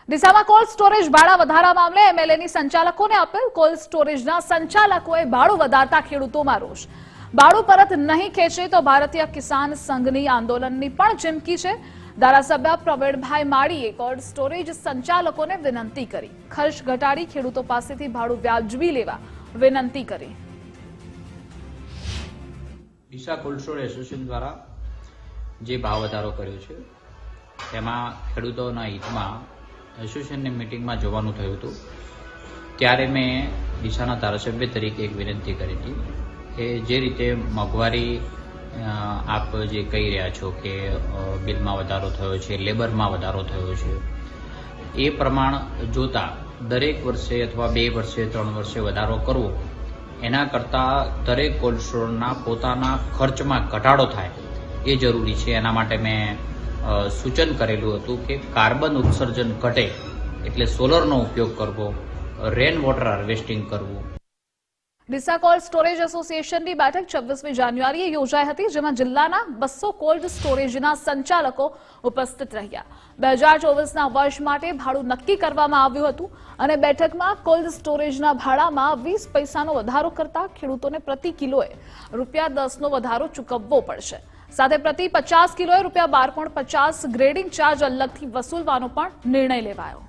ડીસામાં cold storage ભાડા વધારા મામલે એમએલએની સંચાલકોને અપીલ. કોલ્ડ સ્ટોરેજના સંચાલકોએ ભાડું વધારતા ખેડૂતોમાં રોષ. ભાડું પરત નહીં ખેંચે તો ભારતીય કિસાન સંઘની આંદોલનની પણ ચીમકી છે. ધારાસભ્ય પ્રવીણભાઈ માળીએ કોલ્ડ સ્ટોરેજ સંચાલકોને વિનંતી કરી. ખર્ચ ઘટાડી ખેડૂતો પાસેથી ભાડું વ્યાજબી લેવા વિનંતી કરી. ડીસા કોલ્ડ સ્ટોરેજ એસોસિએશન દ્વારા જે ભાવ વધારો કર્યો છે તેમાં ખેડૂતોના હિતમાં એસોસિએશનની મિટિંગમાં જવાનું થયું હતું. ત્યારે મેં ડીસાના ધારાસભ્ય તરીકે એક વિનંતી કરી હતી કે જે રીતે મોંઘવારી આપ જે કહી રહ્યા છો કે બિલમાં વધારો થયો છે, લેબરમાં વધારો થયો છે, એ પ્રમાણ જોતા દરેક વર્ષે અથવા 2 વર્ષે 3 વર્ષે વધારો કરવો એના કરતાં દરેક કોલ્ડ સ્ટોરના પોતાના ખર્ચમાં ઘટાડો થાય એ જરૂરી છે. એના માટે મેં સૂચન કરેલું હતું કે કાર્બન ઉત્સર્જન ઘટે એટલે સોલરનો ઉપયોગ કરવો, રેન વોટર હાર્વેસ્ટિંગ કરવું. ડીસા કોલ્ડ સ્ટોરેજ એસોસિએશનની બેઠક 26મી જાન્યુઆરીએ યોજાઈ હતી, જેમાં જિલ્લાના 200 કોલ્ડ સ્ટોરેજના સંચાલકો ઉપસ્થિત રહ્યા. 2024ના વર્ષ માટે ભાડું નક્કી કરવામાં આવ્યું હતું અને બેઠકમાં કોલ્ડ સ્ટોરેજના ભાડામાં 20 પૈસાનો વધારો કરતા ખેડૂતોને પ્રતિ કિલોએ ₹10નો વધારો ચૂકવવો પડશે. સાથે પ્રતિ 50 કિલોએ ₹12.50 ગ્રેડિંગ ચાર્જ અલગથી વસૂલવાનો પણ નિર્ણય લેવાયો.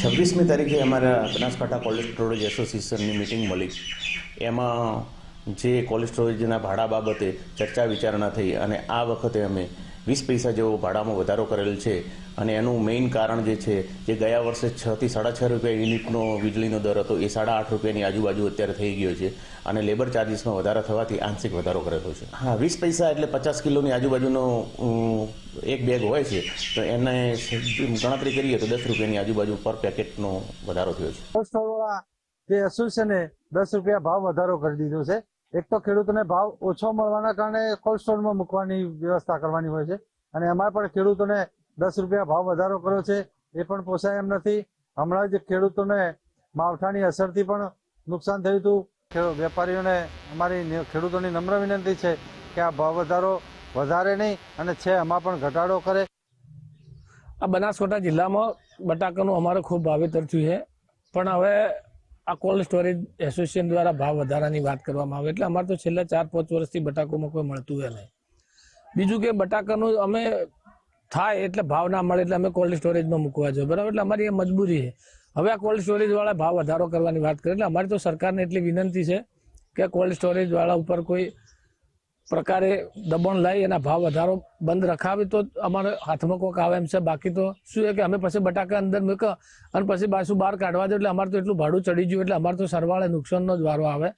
26મી તારીખે અમારા બનાસકાંઠા કોલ્ડ સ્ટોરેજ એસોસિએશનની મિટિંગ મળી. એમાં જે કોલ્ડ સ્ટોરેજના ભાડા બાબતે ચર્ચા વિચારણા થઈ અને આ વખતે અમે 20 પૈસા જેવો ભાડામાં વધારો કરેલ છે. અને એનું મેઇન કારણ જે છે, જે ગયા વર્ષે 6 થી ₹6.5 યુનિટનો વીજળીનો દર હતો એ ₹8.5ની આજુબાજુ અત્યારે થઈ ગયો છે અને લેબર ચાર્જીસમાં વધારો થવાથી આંશિક વધારો કરેલો છે. હા, 20 પૈસા એટલે 50 કિલોની આજુબાજુનો એક બેગ હોય છે, તો એને ગણતરી કરીએ તો ₹10ની આજુબાજુ પર પેકેટનો વધારો થયો છે. કોલ્ડ સ્ટોરવાળા જે એસોસિએશને ₹10 ભાવ વધારો કરી દીધો છે. એક તો ખેડૂતોને ભાવ ઓછો મળવાના કારણે કોલ્ડ સ્ટોરમાં મૂકવાની વ્યવસ્થા કરવાની હોય છે અને એમાં પણ ખેડૂતોને ₹10 ભાવ વધારો કર્યો છે એ પણ પોસાય એમ નથી. હમણાં જ ખેડૂતોને માવઠાની અસરથી પણ નુકસાન થયું હતું. વેપારીઓને અમારી ખેડૂતોની નમ્ર વિનંતી છે કે આ ભાવ વધારો વધારે નહીં અને છે એમાં પણ ઘટાડો કરે. આ બનાસકાંઠા જિલ્લામાં બટાકાનું અમારે ખૂબ વાવેતર થયું છે, પણ હવે આ કોલ્ડ સ્ટોરેજ એસોસિએશન દ્વારા ભાવ વધારાની વાત કરવામાં આવે એટલે અમારે તો છેલ્લા 4-5 વર્ષથી બટાકામાં કોઈ મળતું હોય નહીં. બીજું કે બટાકાનું અમે થાય એટલે ભાવ ના મળે એટલે અમે કોલ્ડ સ્ટોરેજમાં મૂકવા જોઈએ, બરાબર. એટલે અમારી એ મજબૂરી છે. હવે આ કોલ્ડ સ્ટોરેજવાળા ભાવ વધારો કરવાની વાત કરે એટલે અમારી તો સરકારને એટલી વિનંતી છે કે કોલ્ડ સ્ટોરેજવાળા ઉપર કોઈ પ્રકારે દબાણ લઈ એના ભાવ વધારો બંધ રખાવે તો અમારે હાથમાં કોઈક આવે એમ છે. બાકી તો શું છે કે અમે પછી બટાકા અંદર મૂકો અને પછી પાછું બહાર કાઢવા દો એટલે અમારે તો એટલું ભાડું ચડી ગયું એટલે અમારે તો સરવાળે નુકસાનનો જ વારો આવે.